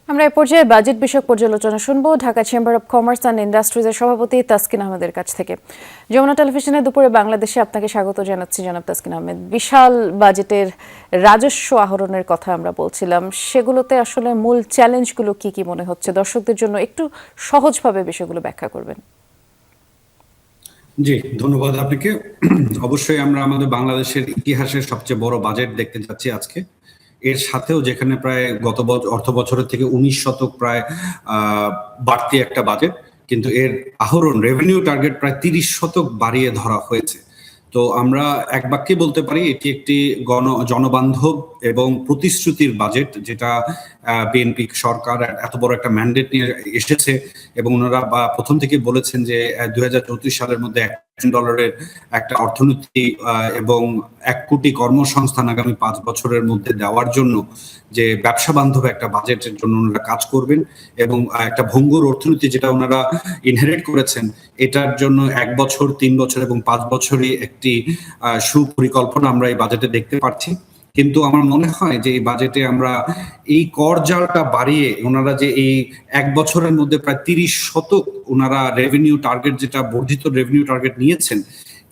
আমরা এই পর্যায়ে বাজেট বিষয়ক পর্যালোচনা শুনবো Dhaka chamber of commerce and ইন্ডাস্ট্রিজের সভাপতি তাসকিন আহমেদের কাছ থেকে। যমুনা টেলিভিশনে দুপুরে বাংলাদেশে আপনাকে স্বাগত জানাচ্ছি জনাব তাসকিন আহমেদ। বিশাল বাজেটের রাজস্ব আহরণের কথা আমরা বলছিলাম, সেগুলোতে আসলে মূল চ্যালেঞ্জগুলো কি কি মনে হচ্ছে? দর্শকদের জন্য একটু সহজভাবে বিষয়গুলো ব্যাখ্যা করবেন। জি, ধন্যবাদ আপনাকে। অবশ্যই আমরা আমাদের বাংলাদেশের ইতিহাসের সবচেয়ে বড় বাজেট দেখতে যাচ্ছি আজকে। এর সাথেও যেখানে প্রায় গত অর্থ বছরের থেকে ১৯ শতক প্রায় বাড়তি একটা বাজেট, কিন্তু এর আহরণ রেভিনিউ টার্গেট প্রায় ৩০ শতক বাড়িয়ে ধরা হয়েছে। তো আমরা এক বাক্যে বলতে পারি এটি একটি জনবান্ধব এবং প্রতিশ্রুতির বাজেট, যেটা বিএনপি সরকার এত বড় একটা ম্যান্ডেট নিয়ে এসেছে এবং ওনারা প্রথম থেকে বলেছেন যে ২০৩৪ সালের মধ্যে $1 একটা অর্থনীতি এবং ১ কোটি কর্মসংস্থান আগামী ৫ বছরের মধ্যে দেওয়ার জন্য যে ব্যবসা বান্ধব একটা বাজেটের জন্য ওনারা কাজ করবেন এবং একটা ভঙ্গুর অর্থনীতি যেটা ওনারা ইনহেরিট করেছেন, এটার জন্য ১ বছর, ৩ বছর এবং ৫ বছরই একটি সুপরিকল্পনা আমরা এই বাজেটে দেখতে পাচ্ছি। কিন্তু আমার মনে হয় যে এই বাজেটে আমরা এই কর জালটা বাড়িয়ে ওনারা যে এই ১ বছরের মধ্যে প্রায় ৩০ শতক ওনারা রেভিনিউ টার্গেট, যেটা বর্ধিত রেভিনিউ টার্গেট নিয়েছেন,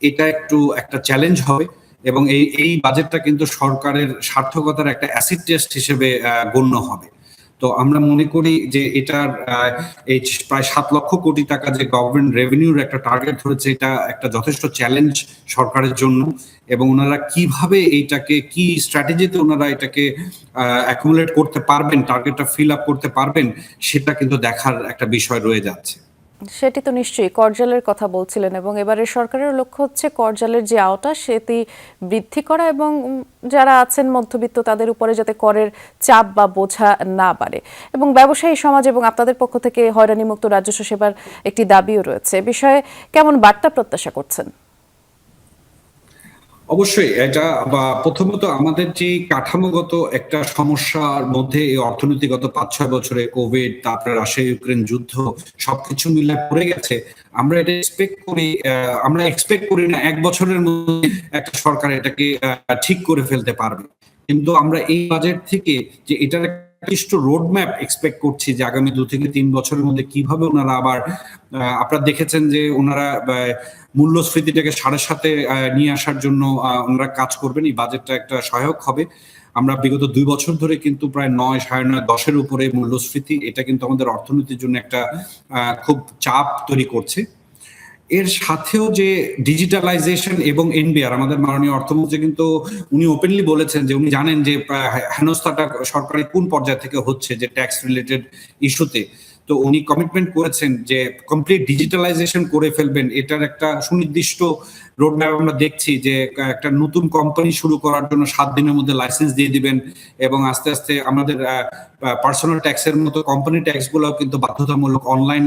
এটা একটু একটা চ্যালেঞ্জ হবে এবং এই বাজেটটা কিন্তু সরকারের সার্থকতার একটা অ্যাসিড টেস্ট হিসেবে গণ্য হবে। তো আমরা মনে করি যে এটার এই প্রায় ৭ লক্ষ কোটি টাকা যে গভর্নমেন্ট রেভিনিউর একটা টার্গেট ধরেছে, এটা একটা যথেষ্ট চ্যালেঞ্জ সরকারের জন্য এবং ওনারা কিভাবে এইটাকে কি স্ট্র্যাটেজিতে ওনারা এটাকে অ্যাকুমুলেট করতে পারবেন, টার্গেটটা ফিল আপ করতে পারবেন, সেটা কিন্তু দেখার একটা বিষয় রয়ে যাচ্ছে। সেটি তো নিশ্চয়ই করজালের কথা বলছিলেন, এবং এবারের সরকারের লক্ষ্য হচ্ছে করজালের যে আওতা সেটি বৃদ্ধি করা এবং যারা আছেন মধ্যবিত্ত তাদের উপরে যাতে করের চাপ বা বোঝা না বাড়ে, এবং ব্যবসায়ী সমাজ এবং আপনাদের পক্ষ থেকে হয়রানিমুক্ত রাজস্ব সেবার একটি দাবিও রয়েছে। বিষয়ে কেমন বার্তা প্রত্যাশা করছেন? অবশ্যই এটা প্রথমত আমাদের যে কাঠামোগত একটা সমস্যার মধ্যে এই অর্থনীতিগত ৫-৬ বছরে কোভিড, তারপরে রাশিয়া ইউক্রেন যুদ্ধ, সবকিছু মিলে পড়ে গেছে। আমরা এটা এক্সপেক্ট করি না ১ বছরের মধ্যে একটা সরকার এটাকে ঠিক করে ফেলতে পারবে। কিন্তু আমরা এই বাজেট থেকে যে এটার একটা রোড ম্যাপ এক্সপেক্ট করছি যে আগামী ২ থেকে ৩ বছরের মধ্যে কিভাবে ওনারা আবার আপনারা দেখেছেন যে ওনারা মূল্যস্ফীতিটাকে ৭.৫ নিয়ে আসার জন্য ওনারা কাজ করবেন। এই বাজেটটা একটা সহায়ক হবে। আমরা বিগত ২ বছর ধরে কিন্তু প্রায় ৯, ৯.৫, ১০ উপরে মূল্যস্ফীতি, এটা কিন্তু আমাদের অর্থনীতির জন্য একটা খুব চাপ তৈরি করছে। এর সাথেও যে ডিজিটালাইজেশন এবং এনবিআর, আমাদের মাননীয় অর্থমন্ত্রী কিন্তু উনি ওপেনলি বলেছেন যে উনি জানেন যে হেনস্থাটা সরকারি কোন পর্যায় থেকে হচ্ছে, যে ট্যাক্স রিলেটেড ইস্যুতে। তো উনি কমিটমেন্ট করেছেন যে কমপ্লিট ডিজিটালাইজেশন করে ফেলবেন। এটার একটা সুনির্দিষ্ট রোডম্যাপ আমরা দেখছি যে একটা নতুন কোম্পানি শুরু করার জন্য ৭ দিনের মধ্যে লাইসেন্স দিয়ে দিবেন এবং আস্তে আস্তে আমাদের পার্সোনাল ট্যাক্সের মতো কোম্পানি ট্যাক্স গুলোও কিন্তু বাধ্যতামূলক অনলাইন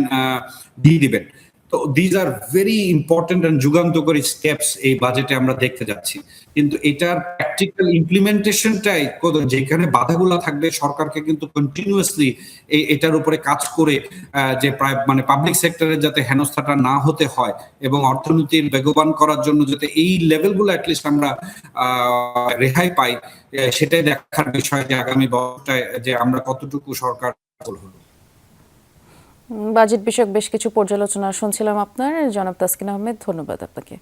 দিয়ে দিবেন। তো these are very important and যুগান্তকারী স্টেপস এই বাজেটে আমরা দেখতে যাচ্ছি। কিন্তু এটার প্র্যাকটিক্যাল ইমপ্লিমেন্টেশনটাই যেখানে বাধাগুলো থাকবে, সরকারকে কিন্তু কন্টিনিউয়াসলি এটার উপরে কাজ করে যে প্রায় পাবলিক সেক্টরে যাতে হেনস্থাটা না হতে হয় এবং অর্থনীতির বেগবান করার জন্য যাতে এই লেভেলগুলো অ্যাটলিস্ট আমরা রেহাই পাই, সেটাই দেখার বিষয় যে আগামী বছরটায় যে আমরা কতটুকু সরকার সফল হলো। বাজেট বিষয়ক বেশ কিছু পর্যালোচনা শুনছিলাম আপনার, জনাব তাসকিন আহমেদ। ধন্যবাদ আপনাকে।